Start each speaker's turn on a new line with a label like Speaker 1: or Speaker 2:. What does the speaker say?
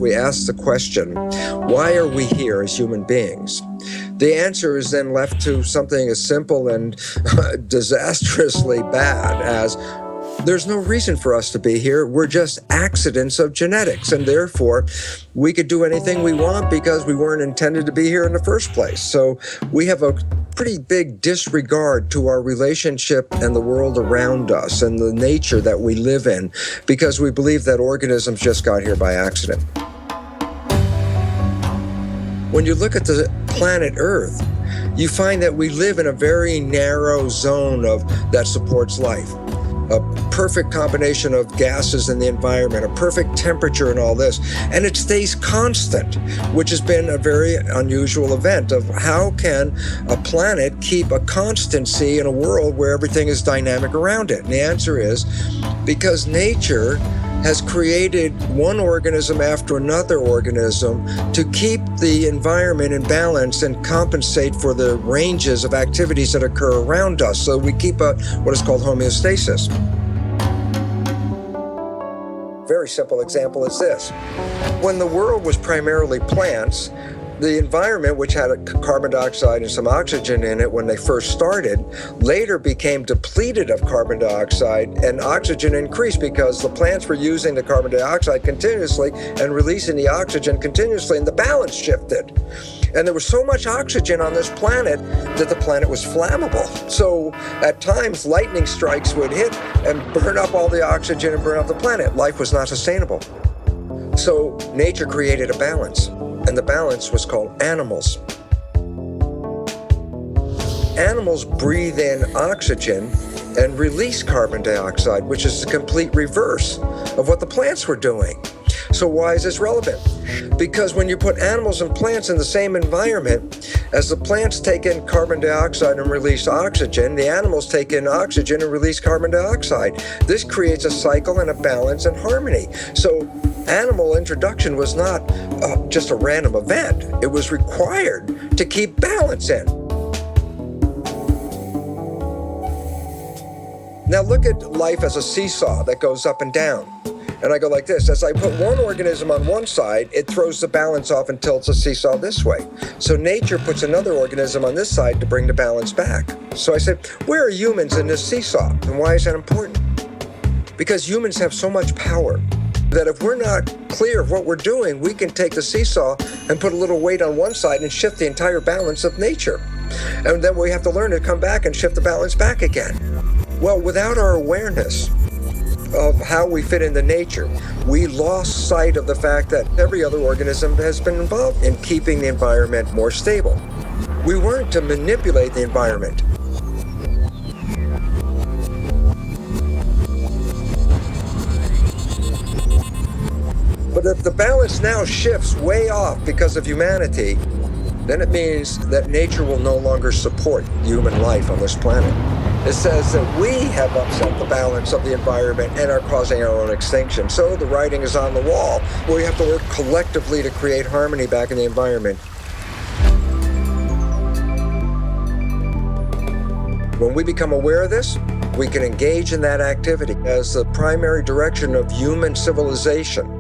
Speaker 1: we ask the question, why are we here as human beings? The answer is then left to something as simple and disastrously bad as, there's no reason for us to be here. We're just accidents of genetics, and therefore we could do anything we want because we weren't intended to be here in the first place. So we have a pretty big disregard to our relationship and the world around us and the nature that we live in, because we believe that organisms just got here by accident. When you look at the planet Earth, you find that we live in a very narrow zone that supports life. A perfect combination of gases in the environment, a perfect temperature and all this, and it stays constant, which has been a very unusual event of how can a planet keep a constancy in a world where everything is dynamic around it? And the answer is because nature has created one organism after another organism to keep the environment in balance and compensate for the ranges of activities that occur around us. So we keep what is called homeostasis. Very simple example is this. When the world was primarily plants, the environment, which had carbon dioxide and some oxygen in it when they first started, later became depleted of carbon dioxide, and oxygen increased because the plants were using the carbon dioxide continuously and releasing the oxygen continuously, and the balance shifted. And there was so much oxygen on this planet that the planet was flammable. So at times, lightning strikes would hit and burn up all the oxygen and burn up the planet. Life was not sustainable. So nature created a balance. And the balance was called animals. Animals breathe in oxygen and release carbon dioxide, which is the complete reverse of what the plants were doing. So why is this relevant? Because when you put animals and plants in the same environment, as the plants take in carbon dioxide and release oxygen, the animals take in oxygen and release carbon dioxide. This creates a cycle and a balance and harmony. So animal introduction was not just a random event. It was required to keep balance in. Now look at life as a seesaw that goes up and down. And I go like this. As I put one organism on one side, it throws the balance off and tilts the seesaw this way. So nature puts another organism on this side to bring the balance back. So I said, where are humans in this seesaw? And why is that important? Because humans have so much power that if we're not clear of what we're doing, we can take the seesaw and put a little weight on one side and shift the entire balance of nature. And then we have to learn to come back and shift the balance back again. Well, without our awareness of how we fit into nature, we lost sight of the fact that every other organism has been involved in keeping the environment more stable. We weren't to manipulate the environment. But if the balance now shifts way off because of humanity, then it means that nature will no longer support human life on this planet. It says that we have upset the balance of the environment and are causing our own extinction. So the writing is on the wall. We have to work collectively to create harmony back in the environment. When we become aware of this, we can engage in that activity as the primary direction of human civilization.